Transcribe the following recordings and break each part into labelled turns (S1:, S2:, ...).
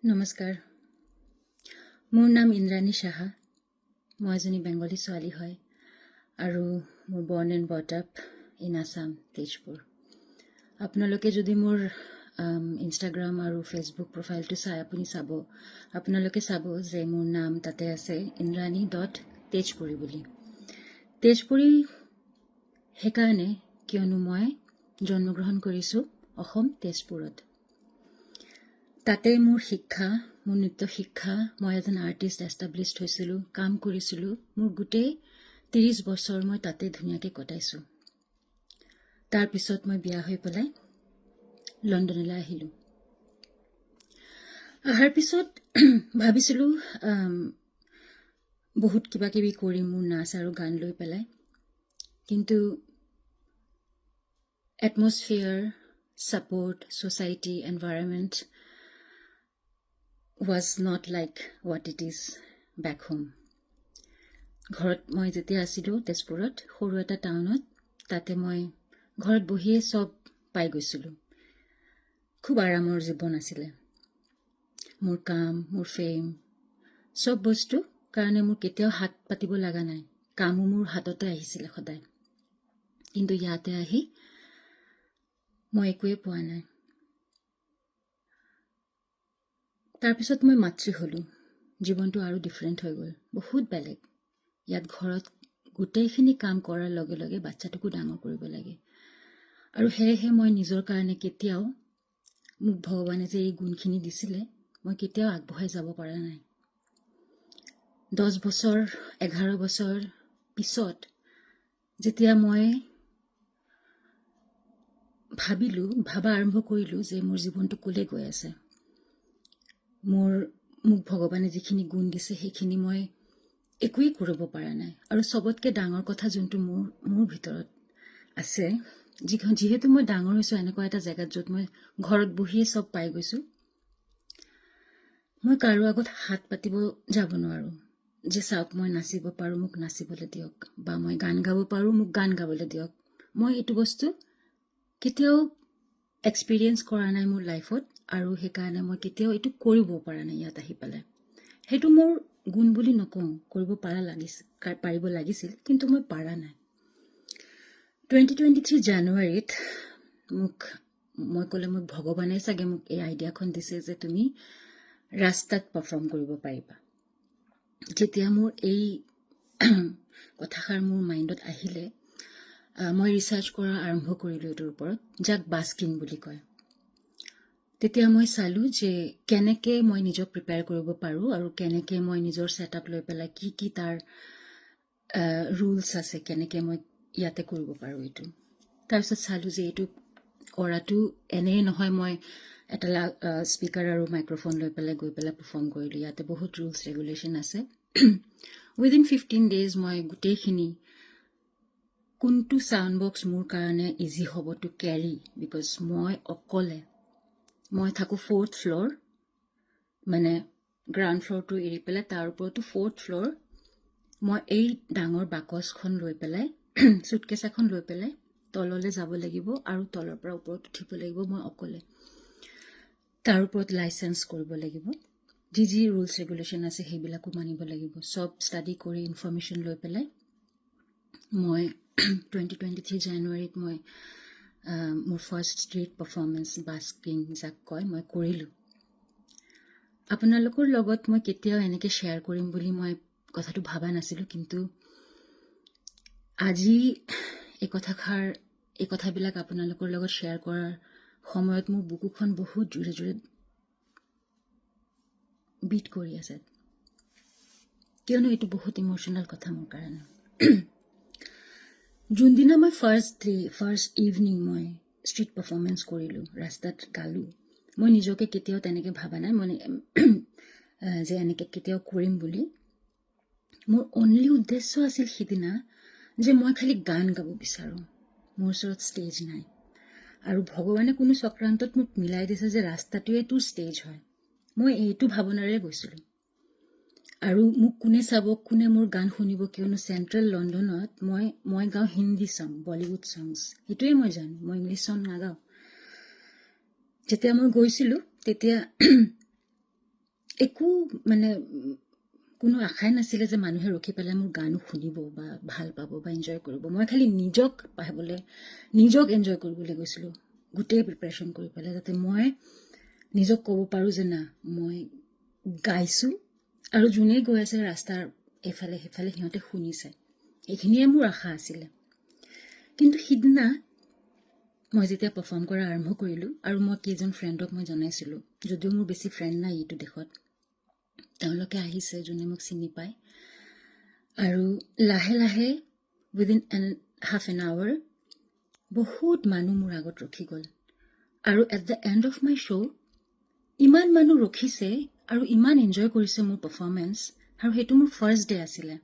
S1: নমস্কাৰ, মোৰ নাম ইন্দ্ৰাণী সাহা। মই এজনী বেংগলী ছোৱালী হয় আৰু মোৰ বৰ্ণ এণ্ড বট আপ ইন আছাম, তেজপুৰ। আপোনালোকে যদি মোৰ ইনষ্টাগ্ৰাম আৰু ফেচবুক প্ৰফাইলটো আপোনালোকে চাব যে মোৰ নাম তাতে আছে indrani.tejpuri বুলি। তেজপুৰী সেইকাৰণে কিয়নো মই জন্মগ্ৰহণ কৰিছোঁ অসম তেজপুৰত। তাতে মোৰ শিক্ষা, মোৰ নৃত্য শিক্ষা, মই এজন আৰ্টিষ্ট এষ্টাব্লিছড হৈছিলোঁ, কাম কৰিছিলোঁ। মোৰ গোটেই 30 বছৰ মই তাতে ধুনীয়াকৈ কটাইছোঁ। তাৰপিছত মই বিয়া হৈ পেলাই লণ্ডনলৈ আহিলোঁ। অহাৰ পিছত ভাবিছিলোঁ বহুত কিবা কিবি কৰিম মোৰ নাচ আৰু গান লৈ পেলাই, কিন্তু atmosphere, support, society, environment was not like what it is back home. ঘৰত মই যেতিয়া আছিলোঁ তেজপুৰত, সৰু এটা টাউনত, তাতে মই ঘৰত বহিয়ে চব পাই গৈছিলোঁ। খুব আৰামৰ জীৱন আছিলে। মোৰ কাম, মোৰ ফেম, চব বস্তু কাৰণে মোৰ কেতিয়াও হাত পাতিব লগা নাই। কামো মোৰ হাততে আহিছিলে সদায়। কিন্তু ইয়াতে আহি মই একোৱে পোৱা নাই। তাৰপিছত মই মাতৃ হ'লোঁ। জীৱনটো আৰু ডিফাৰেণ্ট হৈ গ'ল, বহুত বেলেগ। ইয়াত ঘৰত গোটেইখিনি কাম কৰাৰ লগে লগে বাচ্চাটোকো ডাঙৰ কৰিব লাগে। আৰু সেয়েহে মই নিজৰ কাৰণে কেতিয়াও, মোক ভগৱানে যে এই গুণখিনি দিছিলে, মই কেতিয়াও আগবঢ়াই যাব পৰা নাই। 10 বছৰ, 11 বছৰ পিছত যেতিয়া মই ভাবা আৰম্ভ কৰিলোঁ যে মোৰ জীৱনটো ক'লৈ গৈ আছে, মোক ভগৱানে যিখিনি গুণ দিছে সেইখিনি মই একোৱেই কৰিব পৰা নাই। আৰু চবতকৈ ডাঙৰ কথা যোনটো মোৰ ভিতৰত আছে, যিহেতু মই ডাঙৰ হৈছোঁ এনেকুৱা এটা জেগাত য'ত মই ঘৰত বহিয়ে চব পাই গৈছোঁ, মই কাৰো আগত হাত পাতিব যাব নোৱাৰোঁ যে চাওক মই নাচিব পাৰোঁ, মোক নাচিবলৈ দিয়ক, বা মই গান গাব পাৰোঁ, মোক গান গাবলৈ দিয়ক। মই এইটো বস্তু কেতিয়াও এক্সপিৰিয়েঞ্চ কৰা নাই মোৰ লাইফত, আৰু সেইকাৰণে মই কেতিয়াও এইটো কৰিব পৰা নাই ইয়াত আহি পেলাই। সেইটো মোৰ গুণ বুলি নকওঁ, পাৰিব লাগিছিল, কিন্তু মই পৰা নাই। 2023 জানুৱাৰীত মোক ভগৱানে চাগে মোক এই আইডিয়াখন দিছে যে তুমি ৰাস্তাত পাৰফৰ্ম কৰিব পাৰিবা। যেতিয়া মোৰ এই কথাষাৰ মোৰ মাইণ্ডত আহিলে, মই ৰিচাৰ্চ কৰা আৰম্ভ কৰিলোঁ এইটোৰ ওপৰত, যাক বাস্কিন বুলি কয়। তেতিয়া মই চালোঁ যে কেনেকৈ মই নিজক প্ৰিপেয়াৰ কৰিব পাৰোঁ আৰু কেনেকৈ মই নিজৰ ছেটআপ লৈ পেলাই কি তাৰ ৰুলছ আছে, কেনেকৈ মই ইয়াতে কৰিব পাৰোঁ এইটো। তাৰপিছত চালোঁ যে এইটো কৰাটো এনেই নহয়, মই এটা স্পীকাৰ আৰু মাইক্ৰফোন লৈ পেলাই গৈ পেলাই পাৰফৰ্ম কৰিলোঁ। ইয়াতে বহুত ৰুলছ ৰেগুলেশ্যন আছে। উইদিন 15 days মই গোটেইখিনি, কোনটো ছাউণ্ড বক্স মোৰ কাৰণে ইজি হ'ব টু কেৰি, বিকজ মই থাকোঁ 4th ফ্ল'ৰ, মানে গ্ৰাউণ্ড ফ্ল'ৰটো এৰি পেলাই তাৰ ওপৰতো 4th ফ্ল'ৰ। মই এই ডাঙৰ বাকচখন লৈ পেলাই, চুটকেছ এখন লৈ পেলাই তললৈ যাব লাগিব আৰু তলৰ পৰা ওপৰত উঠিব লাগিব মই অকলে। তাৰ ওপৰত লাইচেঞ্চ কৰিব লাগিব, যি ৰুলছ ৰেগুলেশ্যন আছে সেইবিলাকো মানিব লাগিব। চব ষ্টাডি কৰি ইনফৰ্মেশ্যন লৈ পেলাই মই 2023 জানুৱাৰীত মই মোৰ ফাৰ্ষ্ট ষ্ট্ৰীট পাৰফৰ্মেঞ্চ, বাস্কিং যাক কয়, মই কৰিলোঁ। আপোনালোকৰ লগত মই কেতিয়াও এনেকৈ শ্বেয়াৰ কৰিম বুলি মই কথাটো ভবা নাছিলোঁ, কিন্তু আজি এই কথাবিলাক আপোনালোকৰ লগত শ্বেয়াৰ কৰাৰ সময়ত মোৰ বুকুখন বহুত জোৰে জোৰে বিট কৰি আছে, কিয়নো এইটো বহুত ইম'চনেল কথা মোৰ কাৰণে। যোনদিনা মই ফাৰ্ষ্ট ইভিনিং মই ষ্ট্ৰীট পাৰফৰ্মেঞ্চ কৰিলোঁ, ৰাস্তাত গালোঁ, মই নিজকে কেতিয়াও তেনেকৈ ভবা নাই যে এনেকৈ কেতিয়াও কৰিম বুলি। মোৰ অনলি উদ্দেশ্য আছিল সিদিনা যে মই খালি গান গাব বিচাৰোঁ, মোৰ ওচৰত ষ্টেজ নাই। আৰু ভগৱানে কোনো চক্ৰান্তত মোক মিলাই দিছে যে ৰাস্তাটোৱে তোৰ ষ্টেজ হয়। মই এইটো ভাৱনাৰে গৈছিলোঁ। আৰু মোক কোনে চাব, কোনে মোৰ গান শুনিব, কিয়নো চেণ্ট্ৰেল লণ্ডনত মই গাওঁ হিন্দী ছং, বলিউড ছংছ, সেইটোৱে মই জানো, মই ইংলিছ ছং নাগাওঁ। যেতিয়া মই গৈছিলোঁ তেতিয়া 10 বছৰ 11 বছৰ পিছত যেতিয়া মই 2023 জানুৱাৰীত মই 4th ফ্ল'ৰত 4th ফ্ল'ৰ একো মানে কোনো আশাই নাছিলে যে মানুহে ৰখি পেলাই মোৰ গানো শুনিব বা ভাল পাব বা এনজয় কৰিব। মই খালি নিজক এনজয় কৰিবলৈ গৈছিলোঁ গোটেই প্ৰিপেৰেশ্যন কৰি পেলাই, যাতে মই নিজক ক'ব পাৰোঁ যে না মই গাইছোঁ আৰু যোনেই গৈ আছে ৰাস্তাৰ এফালে সেইফালে সিহঁতে শুনিছে। এইখিনিয়ে মোৰ আশা আছিলে। কিন্তু সিদিনা মই যেতিয়া পাৰফৰ্ম কৰা আৰম্ভ কৰিলোঁ আৰু মই কেইজন ফ্ৰেণ্ডক মই জনাইছিলোঁ, যদিও মোৰ বেছি ফ্ৰেণ্ড নাই এইটো দেশত, তেওঁলোকে আহিছে যোনে মোক চিনি পায়। আৰু লাহে লাহে উইদিন হাফ এন আৱাৰ বহুত মানুহ মোৰ আগত ৰখি গ'ল। আৰু at the and of my show' ইমান মানুহ ৰখিছে আৰু ইমান এনজয় কৰিছে মোৰ পাৰফৰ্মেঞ্চ। আৰু সেইটো মোৰ ফাৰ্ষ্ট ডে আছিলে।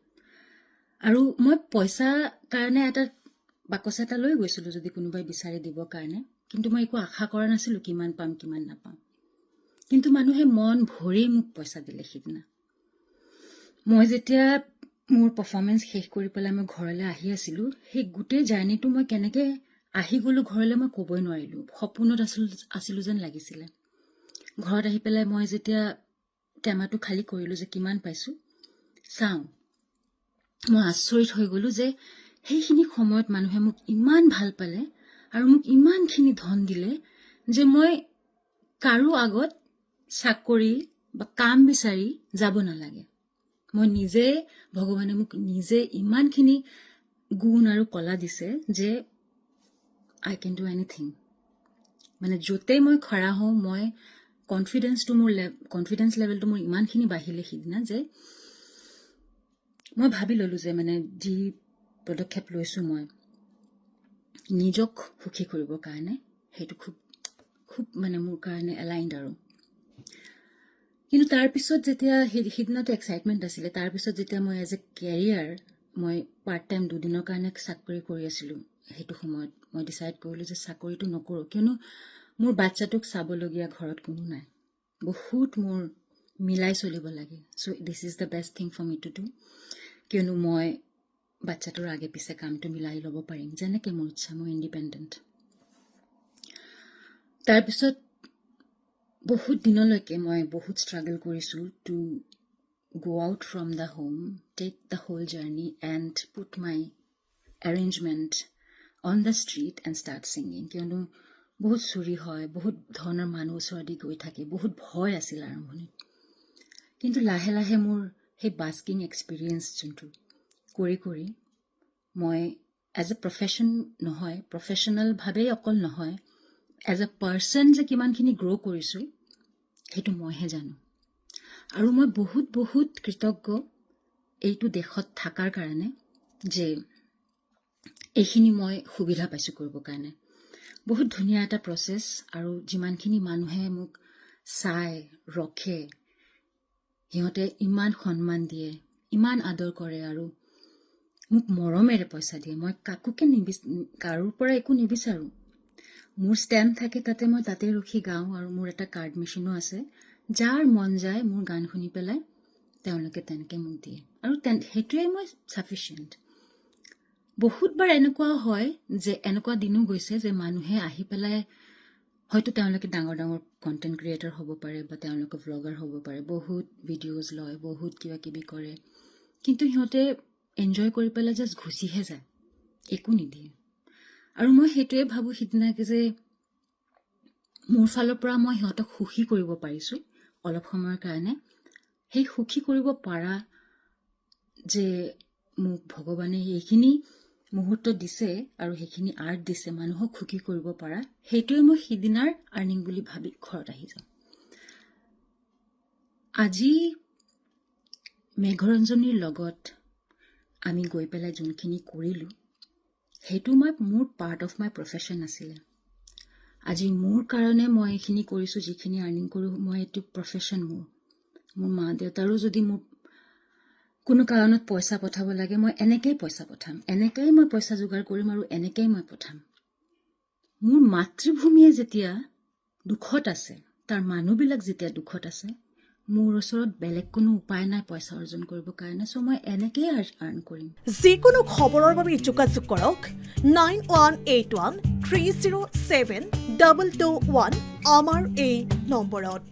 S1: আৰু মই পইচা কাৰণে এটা বাকচ এটা লৈ গৈছিলোঁ যদি কোনোবাই বিচাৰি দিবৰ কাৰণে, কিন্তু মই একো আশা কৰা নাছিলোঁ কিমান পাম কিমান নাপাম। কিন্তু মানুহে মন ভৰি মোক পইচা দিলে সিদিনা। মই যেতিয়া মোৰ পাৰফৰ্মেঞ্চ শেষ কৰি পেলাই মই ঘৰলৈ আহি আছিলোঁ, সেই গোটেই জাৰ্ণিটো মই কেনেকৈ আহি গ'লোঁ ঘৰলৈ মই ক'বই নোৱাৰিলোঁ। সপোনত আছিলোঁ যেন লাগিছিলে। ঘৰত আহি পেলাই মই যেতিয়া টেমাটো খালী কৰিলোঁ যে কিমান পাইছোঁ চাওঁ, মই আচৰিত হৈ গ'লোঁ যে সেইখিনি সময়ত মানুহে মোক ইমান ভাল পালে আৰু মোক ইমানখিনি ধন দিলে যে মই কাৰো আগত চাকৰি বা কাম বিচাৰি যাব নালাগে। মই নিজে, ভগৱানে মোক নিজে ইমানখিনি গুণ আৰু কলা দিছে যে আই কেন ডু এনিথিং। মানে য'তেই মই খৰা হওঁ, মই কনফিডেন্স লেভেলটো মোৰ ইমানখিনি বাঢ়িলে সিদিনা যে মই ভাবি ল'লোঁ যে মানে যি পদক্ষেপ লৈছোঁ মই নিজক সুখী কৰিবৰ কাৰণে, সেইটো খুব মানে মোৰ কাৰণে এলাইণ্ড আৰু। কিন্তু তাৰপিছত যেতিয়া সিদিনাটো এক্সাইটমেণ্ট আছিলে, তাৰপিছত যেতিয়া মই এজ এ কেৰিয়াৰ মই পাৰ্ট টাইম 2 দিনৰ কাৰণে চাকৰি কৰি আছিলোঁ, সেইটো সময়ত মই ডিচাইড কৰিলোঁ যে চাকৰিটো নকৰোঁ। কিয়নো মোৰ বাচ্ছাটোক চাবলগীয়া ঘৰত কোনো নাই, বহুত মোৰ মিলাই চলিব লাগে। So' this is the best thing for me to do. কিয়নো মই বাচ্ছাটোৰ আগে পিছে কামটো মিলাই ল'ব পাৰিম যেনেকৈ মোৰ ইচ্ছা, মই ইণ্ডিপেণ্ডেণ্ট। তাৰপিছত বহুত দিনলৈকে মই বহুত ষ্ট্ৰাগল কৰিছোঁ two go out from the home, take the whole journey and put my arrangement on the street and start singing. কিয়নো বহুত চুৰি হয়, বহুত ধৰণৰ মানুহ ওচৰেদি গৈ থাকে, বহুত ভয় আছিল আৰম্ভণিত। কিন্তু লাহে লাহে মোৰ সেই বাস্কিং এক্সপিৰিয়েঞ্চ যোনটো কৰি মই এজ এ প্ৰফেশ্যন নহয়, প্ৰফেশ্যনেলভাৱেই অকল নহয়, এজ এ পাৰ্চন যে কিমানখিনি গ্ৰ' কৰিছোঁ সেইটো মইহে জানো। আৰু মই বহুত কৃতজ্ঞ এইটো দেশত থকাৰ কাৰণে যে এইখিনি মই সুবিধা পাইছোঁ কৰিবৰ কাৰণে। বহুত ধুনীয়া এটা প্ৰচেছ, আৰু যিমানখিনি মানুহে মোক চায়, ৰখে, সিহঁতে ইমান সন্মান দিয়ে, ইমান আদৰ কৰে আৰু মোক মৰমেৰে পইচা দিয়ে। মই কাৰোৰ পৰা একো নিবিচাৰোঁ। মোৰ ষ্টেম্প থাকে তাতে, মই তাতে ৰখি গাওঁ, আৰু মোৰ এটা কাৰ্ড মেচিনো আছে। যাৰ মন যায় মোৰ গান শুনি পেলাই তেওঁলোকে তেনেকৈ মোক দিয়ে, আৰু সেইটোৱেই মই ছাফিচিয়েণ্ট। বহুতবাৰ এনেকুৱাও হয় যে এনেকুৱা দিনো গৈছে যে মানুহে আহি পেলাই, হয়তো তেওঁলোকে ডাঙৰ কণ্টেণ্ট ক্ৰিয়েটৰ হ'ব পাৰে বা তেওঁলোকে ভ্লগাৰ হ'ব পাৰে, বহুত ভিডিঅ'জ লয়, বহুত কিবা কিবি কৰে, কিন্তু সিহঁতে এনজয় কৰি পেলাই জাষ্ট গুচিহে যায়, একো নিদিয়ে। আৰু মই সেইটোৱে ভাবোঁ সিদিনাকে যে মোৰ ফালৰ পৰা মই সিহঁতক সুখী কৰিব পাৰিছোঁ অলপ সময়ৰ কাৰণে। সেই সুখী কৰিব পাৰা যে মোক ভগৱানে এইখিনি মুহূৰ্ত দিছে আৰু সেইখিনি আৰ্ট দিছে মানুহক সুখী কৰিব পাৰা, সেইটোৱে মই সিদিনাৰ আৰ্নিং বুলি ভাবি ঘৰত আহি যাওঁ। আজি মেঘৰঞ্জনীৰ লগত আমি গৈ পেলাই যোনখিনি কৰিলোঁ সেইটো মোৰ পাৰ্ট অফ মাই প্ৰফেশ্যন আছিলে। আজি মোৰ কাৰণে মই এইখিনি কৰিছোঁ, যিখিনি আৰ্নিং কৰোঁ, মই এইটো প্ৰফেশ্যন মোৰ মা দেউতাৰো যদি মোক কোনো কাৰণত পইচা পঠাব লাগে, মই এনেকেই পইচা পঠাম, এনেকেই মই পইচা যোগাৰ কৰিম আৰু এনেকেই মই পঠাম। মোৰ মাতৃভূমিয়ে যেতিয়া দুখত আছে, তাৰ মানুহবিলাক যেতিয়া দুখত আছে, মোৰ ওচৰত বেলেগ কোনো উপায় নাই পইচা অৰ্জন কৰিবৰ কাৰণে। চ' মই এনেকেই আৰ্ণ কৰিম।
S2: যিকোনো খবৰৰ বাবে যোগাযোগ কৰক 9181 307 221 আমাৰ এই নম্বৰত।